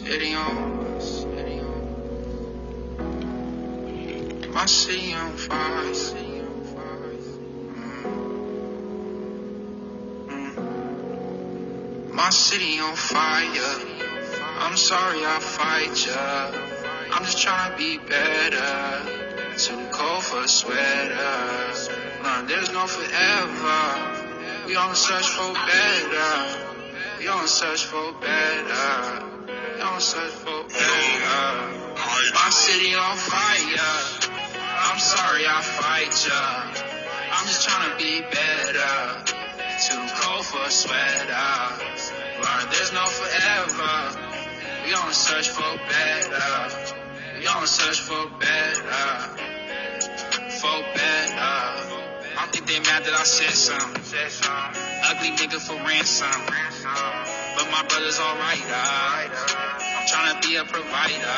city my city on fire. My city on fire. I'm sorry I fight ya. I'm just trying to be better. Too cold for a sweater. Nah, there's no forever. We on the search for better. We on the search for better. We on the search for better. My city on fire. I'm sorry I fight ya. I'm just trying to be better. Too cold for a sweater. Learn there's no forever. We on the search for better. We on the search for better. For better. I don't think they mad that I said something. Ugly nigga for ransom. But my brother's alright. I'm trying to be a provider.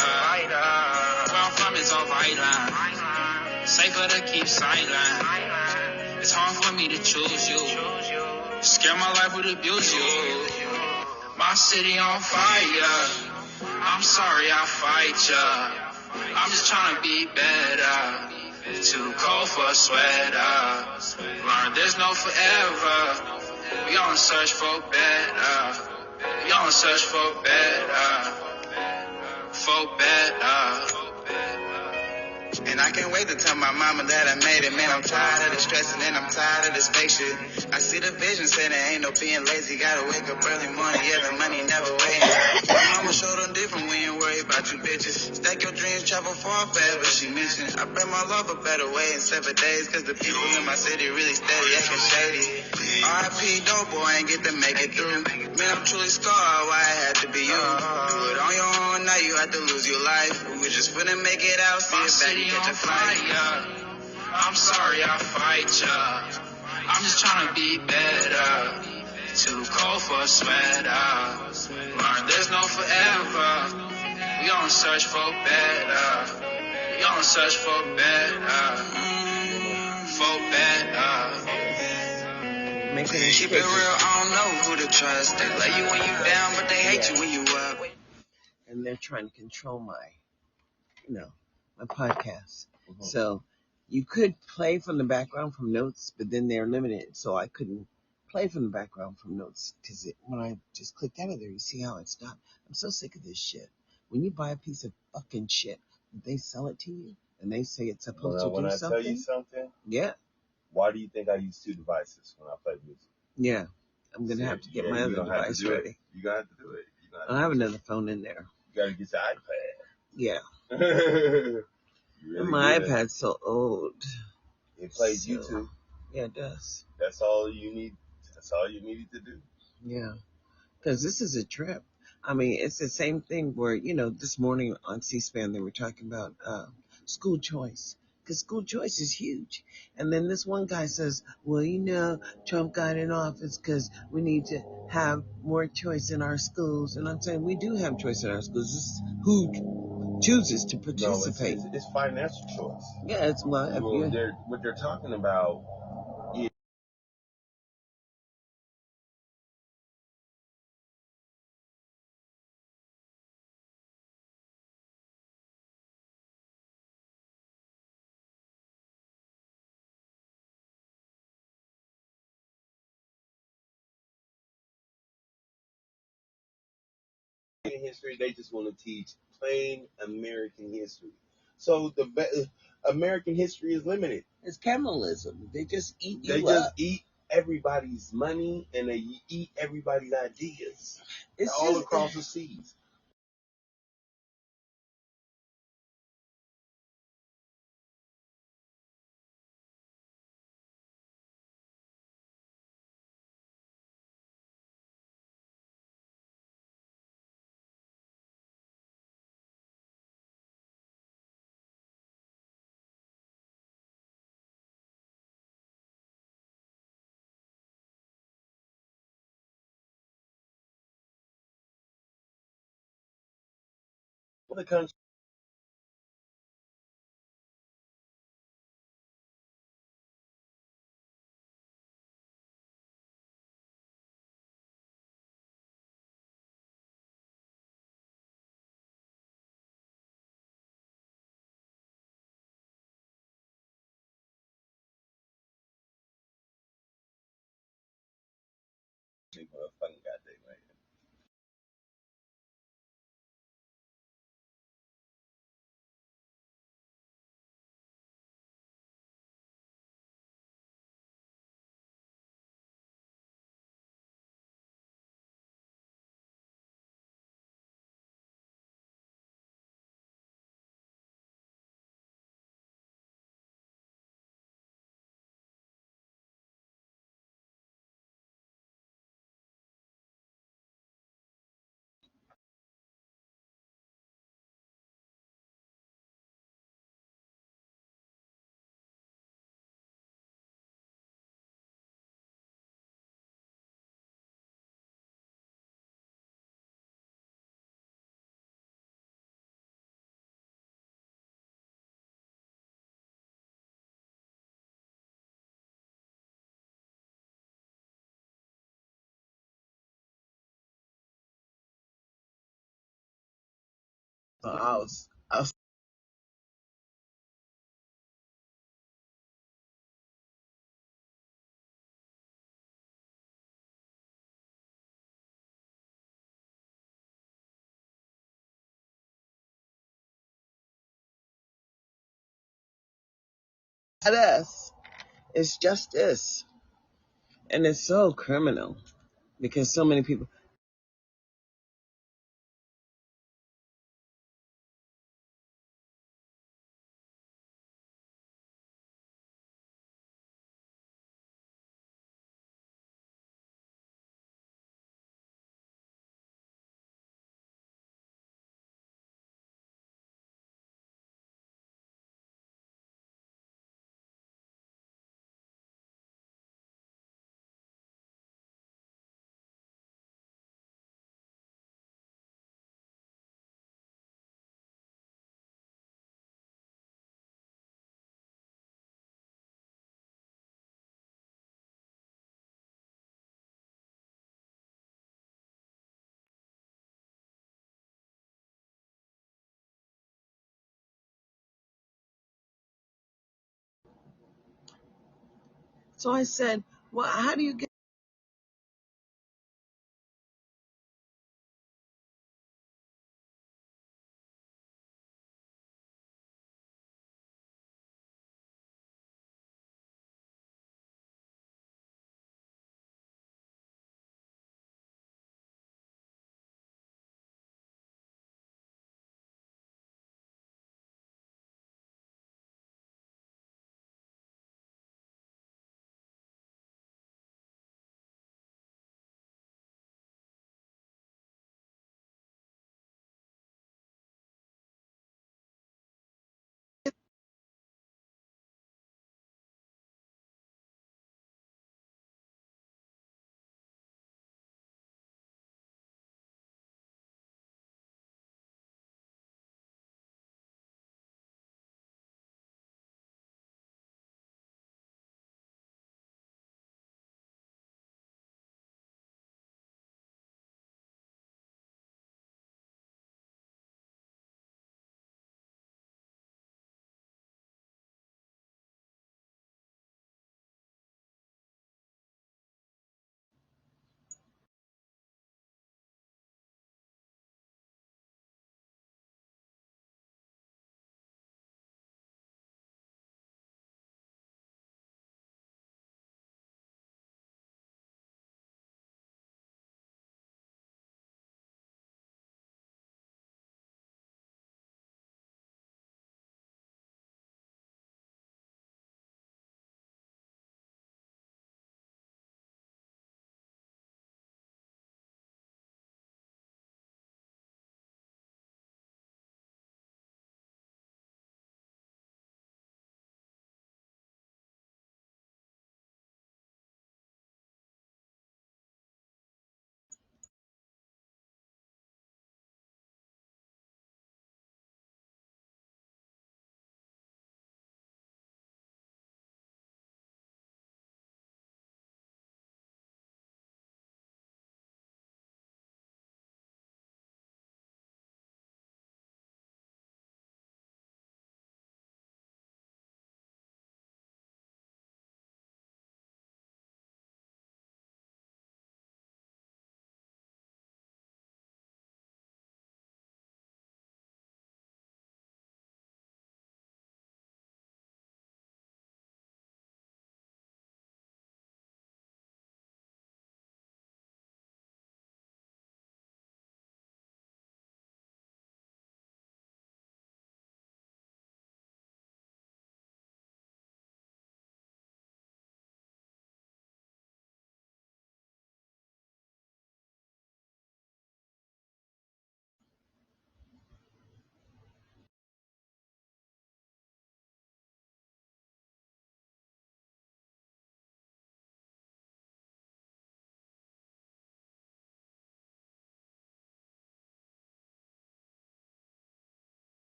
Where I'm from is all violent. Safer to keep silent. It's hard for me to choose you. Scare my life would abuse you. My city on fire. I'm sorry I fight ya. I'm just trying to be better. Too cold for a sweater. Learn there's no forever. We on the search for better. We on the search for better. For better. And I can't wait to tell my mama that I made it. Man, I'm tired of the stressing and I'm tired of this fake shit. I see the vision saying there ain't no being lazy. Gotta wake up early morning, yeah, the money never waiting. My mama showed them different, we ain't worried about you bitches. Stack your dreams, travel far fast, but she mentioned I pray my love a better way in 7 days. Cause the people in my city really steady, acting shady. R.I.P. dope boy, ain't get to make it through. Man, I'm truly scarred, why it had to be you. Do it on your own, now you have to lose your life. We just finna make it out, see it back and catch a flight. I'm sorry I fight ya. I'm just trying to be better. Too cold for a sweater. Learn there's no forever. We on the search for better. We on the search for better. For better. Keep it real, I don't know who to trust. They love you when you down, but they hate you when you up. And they're trying to control my podcast. Mm-hmm. So you could play from the background from notes, but then they're limited. So I couldn't play from the background from notes because when I just clicked out of there, you see how it stopped. I'm so sick of this shit. When you buy a piece of fucking shit, they sell it to you and they say it's supposed to do something. When I tell you something, yeah. Why do you think I use 2 devices when I play music? Yeah, I'm gonna have to get my other device ready. You gotta have to do it. I have another phone in there. You gotta get your iPad. Yeah. Really my iPad's so old. It plays YouTube. Yeah, it does. That's all you need. That's all you needed to do. Yeah, because this is a trip. I mean, it's the same thing where, this morning on C-SPAN, they were talking about school choice. Because school choice is huge. And then this one guy says, well, Trump got in office because we need to have more choice in our schools. And I'm saying we do have choice in our schools. This is who chooses to participate. No, it's financial choice. Yeah, it's what they're talking about. History, they just want to teach plain American history. So the American history is limited. It's capitalism. They just eat you They just eat everybody's money and they eat everybody's ideas. It's all across the seas. The country crazy motherfucking goddamn man. So I was at us. It's justice, and it's so criminal because so many people. So I said, "Well, how do you get?"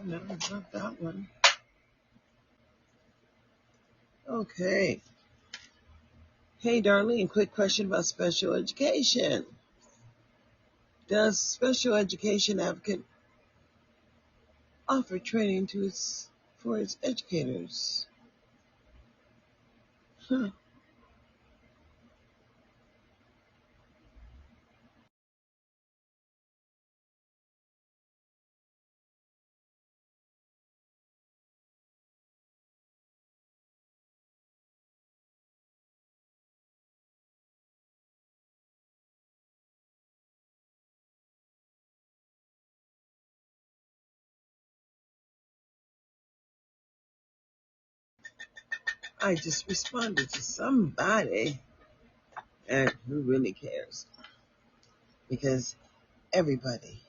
no, it's not that one. Okay. Hey, Darlene, quick question about special education. Does special education advocate offer training for its educators? Huh. I just responded to somebody, and who really cares? Because everybody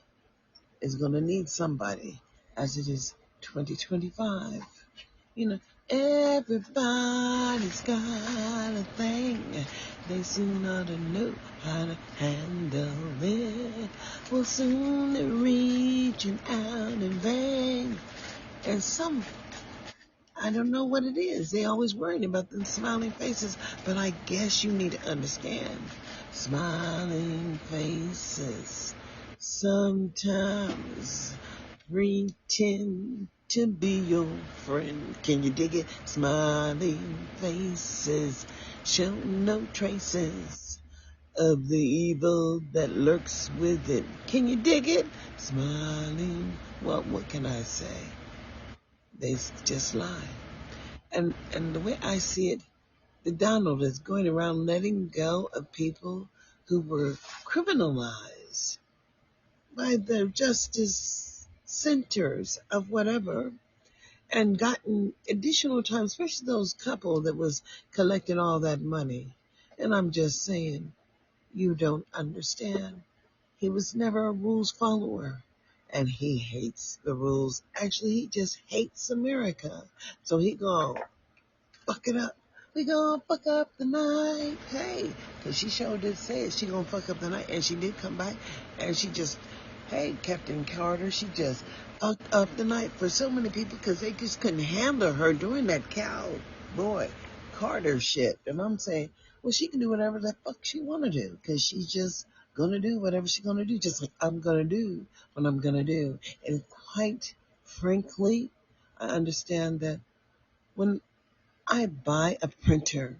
is going to need somebody, as it is 2025. You know, everybody's got a thing. They soon ought to know how to handle it. Well, soon they're reaching out in vain. And some, I don't know what it is. They always worried about them smiling faces. But I guess you need to understand. Smiling faces sometimes pretend to be your friend. Can you dig it? Smiling faces show no traces of the evil that lurks within. Can you dig it? Smiling, well, what can I say? They just lie. And the way I see it, the Donald is going around letting go of people who were criminalized by the justice centers of whatever, and gotten additional time, especially those couple that was collecting all that money. And I'm just saying, you don't understand. He was never a rules follower. And he hates the rules. Actually, he just hates America. So he gonna fuck it up. We gonna fuck up the night. Hey, because she sure did say it. She gonna fuck up the night. And she did come back. And she just, hey, Captain Carter, she just fucked up the night for so many people because they just couldn't handle her doing that cowboy Carter shit. And I'm saying, well, she can do whatever the fuck she wanna do because she's just gonna do whatever she's gonna do, just like I'm gonna do what I'm gonna do. And quite frankly, I understand that when I buy a printer,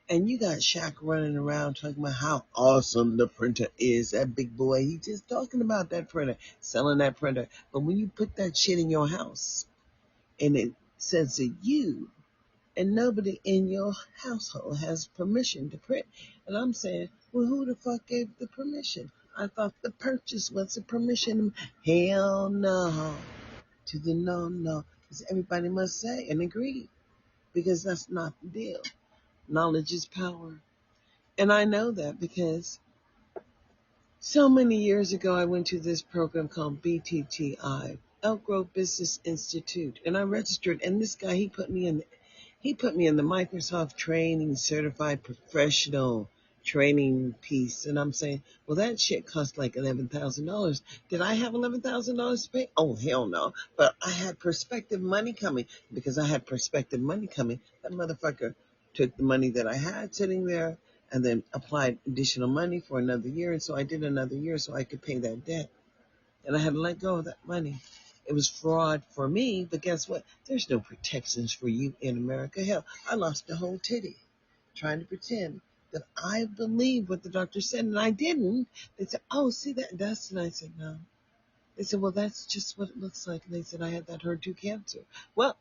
and you got Shaq running around talking about how awesome the printer is. That big boy, he just talking about that printer, selling that printer. But when you put that shit in your house and it says that you and nobody in your household has permission to print, and I'm saying, well, who the fuck gave the permission? I thought the purchase was the permission. Hell no. To the no, no. Because everybody must say and agree. Because that's not the deal. Knowledge is power. And I know that because so many years ago, I went to this program called BTTI, Elk Grove Business Institute, and I registered. And this guy, he put me in the Microsoft Training Certified Professional Training piece. And I'm saying, well, that shit cost like $11,000. Did I have $11,000 to pay? Oh, hell no. But I had prospective money coming. Because I had prospective money coming, that motherfucker took the money that I had sitting there and then applied additional money for another year. And so I did another year so I could pay that debt. And I had to let go of that money. It was fraud for me, but guess what? There's no protections for you in America. Hell, I lost the whole titty trying to pretend that I believed what the doctor said, and I didn't. They said, oh, see that dust? And I said, no. They said, well, that's just what it looks like. And they said, I had that HER2 cancer. Well,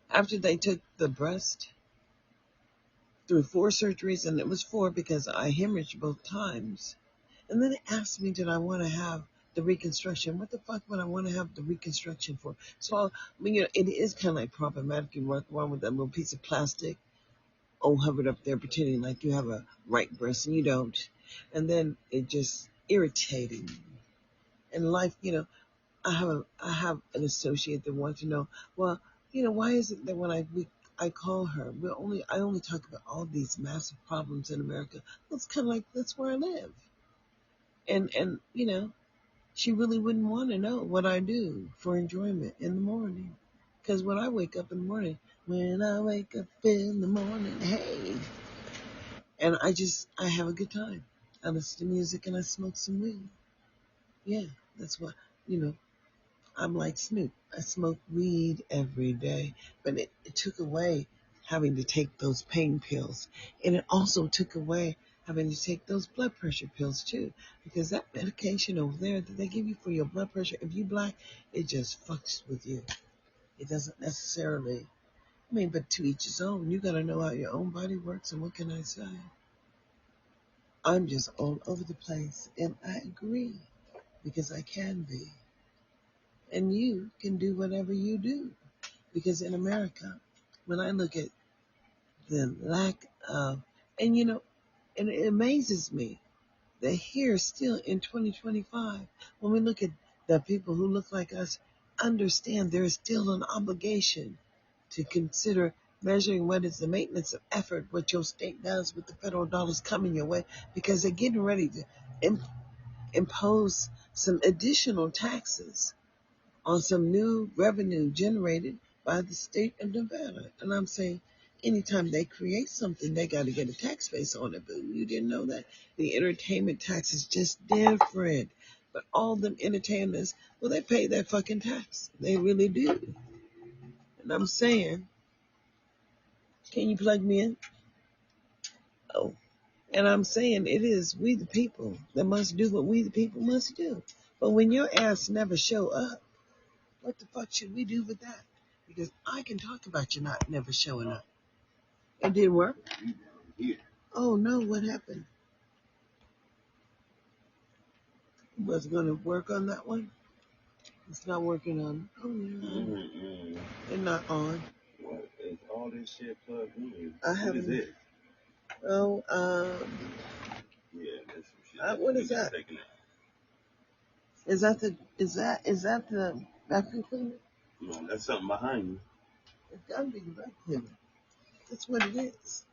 after they took the breast through 4 surgeries, and it was 4 because I hemorrhaged both times. And then they asked me, did I want to have the reconstruction? What the fuck would I want to have the reconstruction for? So, I mean, it is kind of like problematic. You walk around with that little piece of plastic, hovered up there, pretending like you have a right breast and you don't. And then it just irritating. And life, I have an associate that wants to know, well, why is it that when I call her, I only talk about all these massive problems in America. Well, it's kind of like that's where I live. And she really wouldn't want to know what I do for enjoyment in the morning. Because when I wake up in the morning, hey, and I have a good time. I listen to music and I smoke some weed. Yeah, that's what, you know, I'm like Snoop. I smoke weed every day, but it took away having to take those pain pills. And it also took away having to take those blood pressure pills too. Because that medication over there that they give you for your blood pressure, if you black, it just fucks with you. It doesn't necessarily, I mean, but to each his own. You got to know how your own body works. And what can I say? I'm just all over the place. And I agree because I can be. And you can do whatever you do. Because in America, when I look at the lack of, and and it amazes me that here still in 2025, when we look at the people who look like us, understand there is still an obligation to consider measuring what is the maintenance of effort, what your state does with the federal dollars coming your way, because they're getting ready to impose some additional taxes on some new revenue generated by the state of Nevada. And I'm saying, anytime they create something, they got to get a tax base on it. But you didn't know that. The entertainment tax is just different. But all them entertainers, well, they pay that fucking tax. They really do. And I'm saying, can you plug me in? Oh. And I'm saying it is we the people that must do what we the people must do. But when your ass never show up, what the fuck should we do with that? Because I can talk about you not never showing up. It didn't work? Oh no, what happened? Was it going to work on that one? It's not working on. Oh no. They're not on. What is all this shit plugged in? I haven't. What is it? Oh, yeah, that's some shit. What is that? Is that the vacuum cleaner? No, that's something behind you. It's gotta be the vacuum cleaner. That's what it is.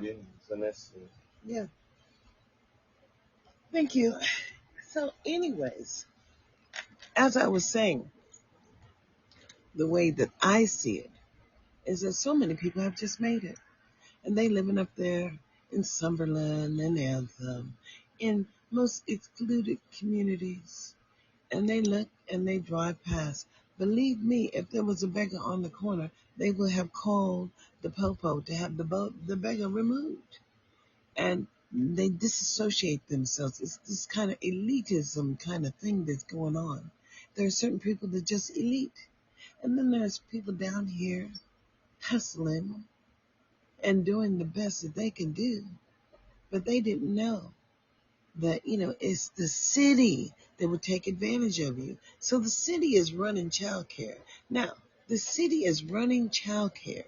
Yeah, so that's yeah. Thank you. So, anyways, as I was saying, the way that I see it is that so many people have just made it. And they living up there in Summerlin and Anthem, in most excluded communities. And they look and they drive past. Believe me, if there was a beggar on the corner, they would have called the popo to have the beggar removed. And they disassociate themselves. It's this kind of elitism kind of thing that's going on. There are certain people that just elite. And then there's people down here hustling and doing the best that they can do. But they didn't know that, it's the city that would take advantage of you. So the city is running childcare. Now, the city is running childcare.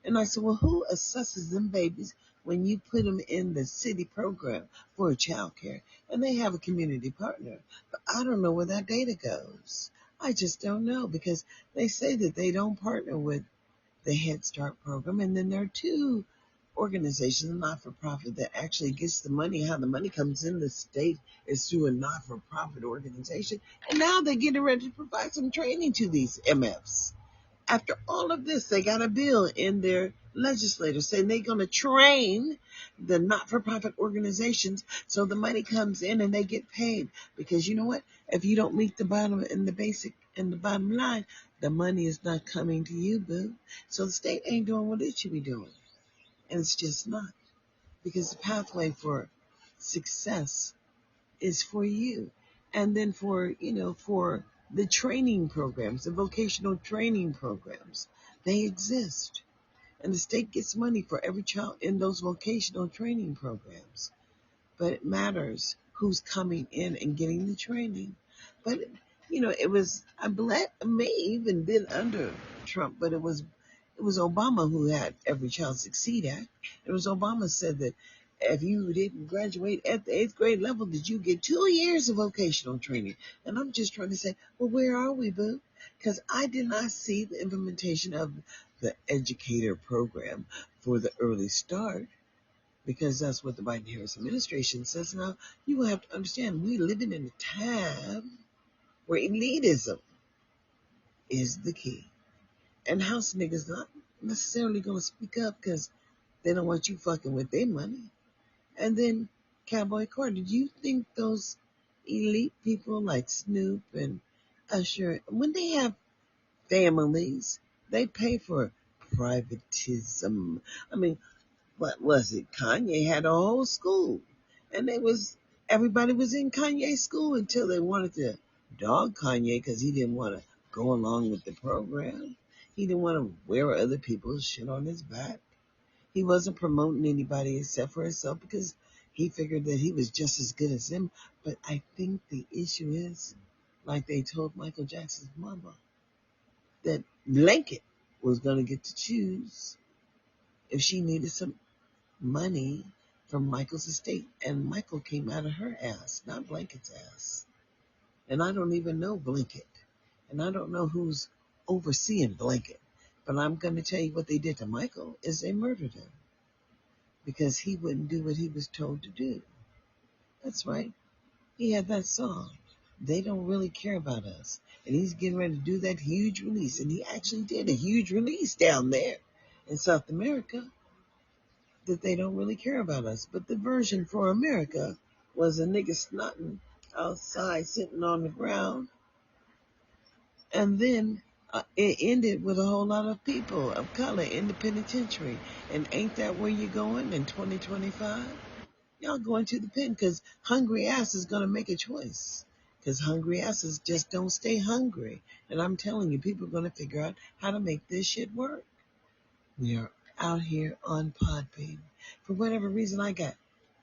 And I said, well, who assesses them babies when you put them in the city program for childcare? And they have a community partner. But I don't know where that data goes. I just don't know, because they say that they don't partner with the Head Start program. And then there are two organizations, not-for-profit, that actually gets the money. How the money comes in the state is through a not-for-profit organization. And now they're getting ready to provide some training to these MFs. After all of this, they got a bill in their legislature saying they're going to train the not-for-profit organizations so the money comes in and they get paid. Because you know what? If you don't meet the bottom and the basic and the bottom line, the money is not coming to you, boo. So the state ain't doing what it should be doing. And it's just not. Because the pathway for success is for you. And then for the training programs, the vocational training programs, they exist. And the state gets money for every child in those vocational training programs. But it matters who's coming in and getting the training. But, it may even been under Trump, but it was Obama who had Every Child Succeed Act. It was Obama said that if you didn't graduate at the 8th grade level, did you get 2 years of vocational training? And I'm just trying to say, well, where are we, boo? Because I did not see the implementation of the educator program for the Early Start. because that's what the Biden-Harris administration says. Now, you will have to understand, we living in a time where elitism is the key. And house niggas not necessarily going to speak up because they don't want you fucking with their money. And then, Cowboy Carter, do you think those elite people like Snoop and Usher, when they have families, they pay for privatism? I mean, what was it? Kanye had a whole school, and everybody was in Kanye's school until they wanted to dog Kanye because he didn't want to go along with the program. He didn't want to wear other people's shit on his back. He wasn't promoting anybody except for himself because he figured that he was just as good as him. But I think the issue is, like they told Michael Jackson's mama, that Blanket was going to get to choose if she needed some money from Michael's estate. And Michael came out of her ass, not Blanket's ass. And I don't even know Blanket. And I don't know who's overseeing Blanket. But I'm going to tell you what they did to Michael is they murdered him because he wouldn't do what he was told to do. That's right. He had that song. They don't really care about us. And he's getting ready to do that huge release. And he actually did a huge release down there in South America that they don't really care about us. But the version for America was a nigga snotting outside, sitting on the ground. And then it ended with a whole lot of people of color in the penitentiary. And ain't that where you're going in 2025? Y'all going to the pen because hungry ass is going to make a choice. Because hungry asses just don't stay hungry. And I'm telling you, people are going to figure out how to make this shit work. We are out here on Podbean. For whatever reason, I got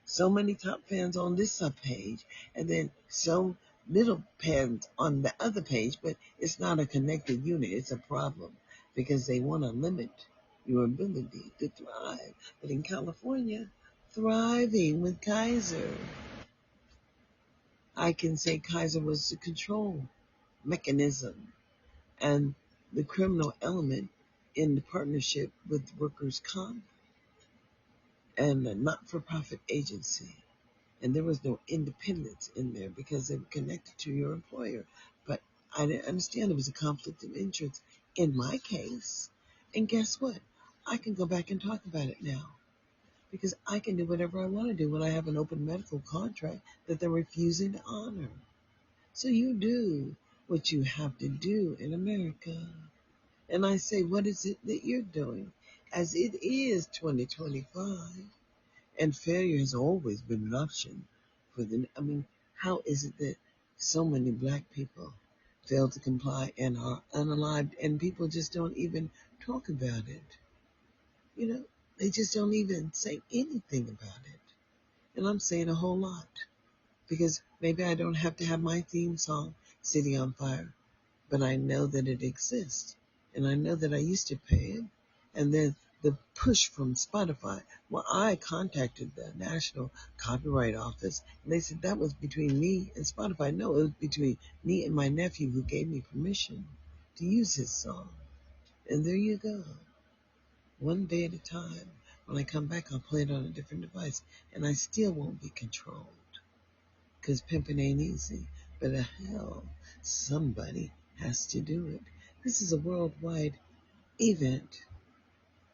so many top fans on this subpage and then so little fans on the other page, but it's not a connected unit. It's a problem because they want to limit your ability to thrive. But in California, thriving with Kaiser, I can say Kaiser was the control mechanism and the criminal element in the partnership with workers' comp and a not-for-profit agency. And there was no independence in there because they were connected to your employer. But I didn't understand there was a conflict of interest in my case. And guess what? I can go back and talk about it now because I can do whatever I want to do when I have an open medical contract that they're refusing to honor. So you do what you have to do in America. And I say, what is it that you're doing? As it is 2025, and failure has always been an option for how is it that so many black people fail to comply and are unalived and people just don't even talk about it? They just don't even say anything about it. And I'm saying a whole lot because maybe I don't have to have my theme song, City on Fire, but I know that it exists. And I know that I used to pay it. And then the push from Spotify. Well, I contacted the National Copyright Office, and they said that was between me and Spotify. No, it was between me and my nephew who gave me permission to use his song. And there you go. One day at a time. When I come back, I'll play it on a different device, and I still won't be controlled. Because pimping ain't easy. But hell, somebody has to do it. This is a worldwide event.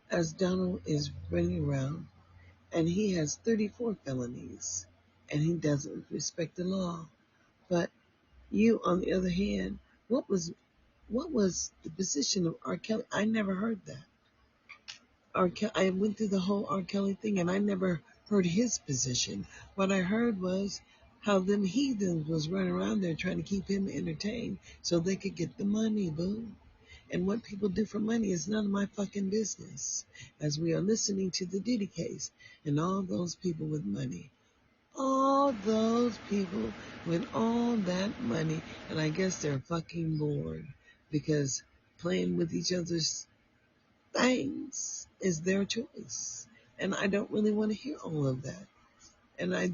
As Donald is running around, and he has 34 felonies, and he doesn't respect the law. But you, on the other hand, what was the position of R. Kelly? I never heard that. I went through the whole R. Kelly thing, and I never heard his position. What I heard was how them heathens was running around there trying to keep him entertained so they could get the money, boo. And what people do for money is none of my fucking business. As we are listening to the Diddy case, and all those people with money. All those people with all that money, and I guess they're fucking bored because playing with each other's things is their choice. And I don't really want to hear all of that. And I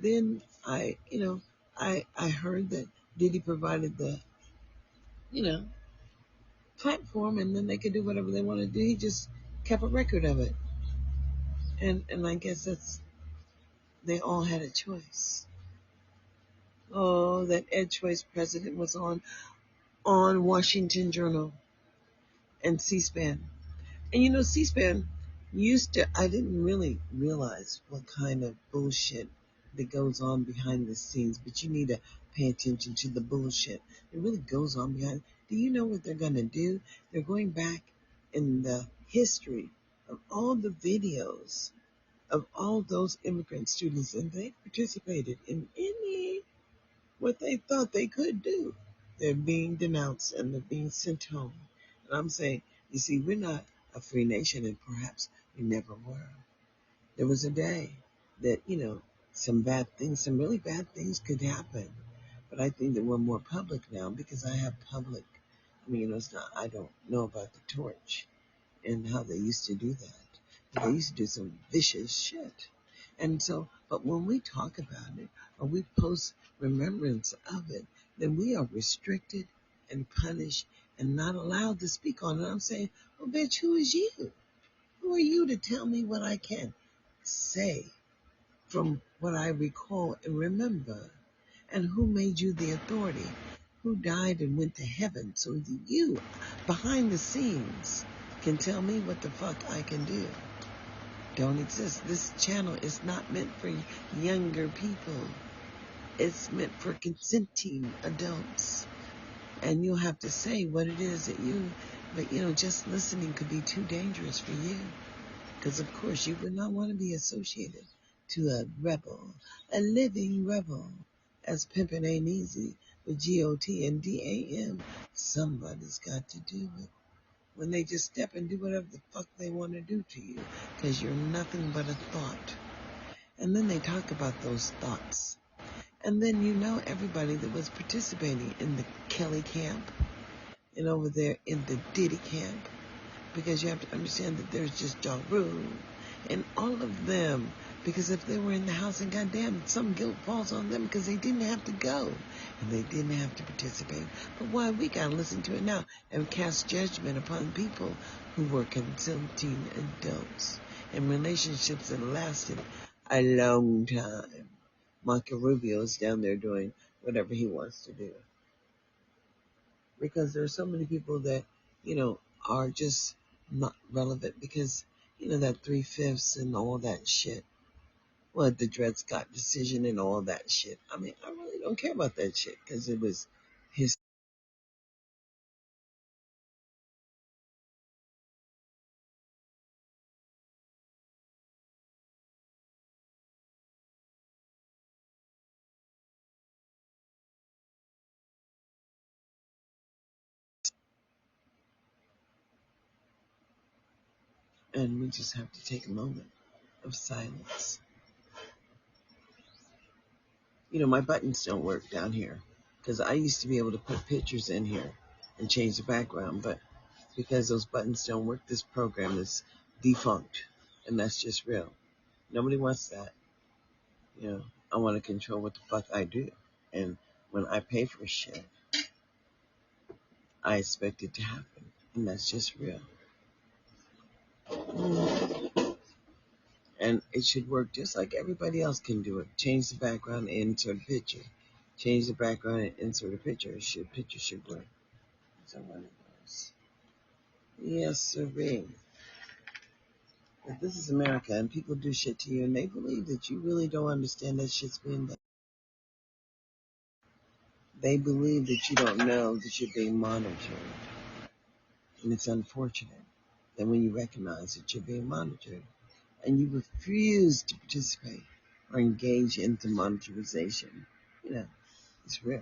heard that Diddy provided the, platform, and then they could do whatever they want to do. He just kept a record of it. And I guess that's they all had a choice. Oh, that Ed Choice president was on Washington Journal and C-SPAN. And C-SPAN I didn't really realize what kind of bullshit that goes on behind the scenes, but you need to pay attention to the bullshit that really goes on behind. Do you know what they're going to do? They're going back in the history of all the videos of all those immigrant students, and they participated in what they thought they could do. They're being denounced and they're being sent home. And I'm saying, you see, we're not a free nation, and perhaps we never were. There was a day that, some really bad things could happen. But I think that we're more public now because I have public. It's not, I don't know about the torch and how they used to do that. But they used to do some vicious shit. And so, but when we talk about it or we post remembrance of it, then we are restricted and punished and not allowed to speak on it. I'm saying, well, bitch, who is you? Who are you to tell me what I can say from what I recall and remember? And who made you the authority? Who died and went to heaven so that you, behind the scenes, can tell me what the fuck I can do? Don't exist. This channel is not meant for younger people. It's meant for consenting adults. And you'll have to say what it is but just listening could be too dangerous for you. Because of course you would not want to be associated to a rebel, a living rebel, as pimpin' ain't easy with GOT and DAM. Somebody's got to do it. When they just step and do whatever the fuck they want to do to you, because you're nothing but a thought. And then they talk about those thoughts. And then everybody that was participating in the Kelly camp and over there in the Diddy camp, because you have to understand that there's just Ja Rule and all of them, because if they were in the house, and goddamn, some guilt falls on them because they didn't have to go and they didn't have to participate. But why we gotta listen to it now and cast judgment upon people who were consenting adults in relationships that lasted a long time? Marco Rubio is down there doing whatever he wants to do, because there are so many people that are just not relevant, because that 3/5 and all that shit. Well, the Dred Scott decision and all that shit. I really don't care about that shit because it was his. And we just have to take a moment of silence. My buttons don't work down here because I used to be able to put pictures in here and change the background, but because those buttons don't work, this program is defunct, and that's just real. Nobody wants that. I want to control what the fuck I do, and when I pay for shit, I expect it to happen, and that's just real. And it should work just like everybody else can do it. Change the background and insert a picture. Change the background and insert a picture. Picture should work. So one of those. Yes, sirree. But this is America, and people do shit to you, and they believe that you really don't understand that shit's being done. They believe that you don't know that you're being monitored. And it's unfortunate that when you recognize that you're being monitored and you refuse to participate or engage in the monetization, it's real.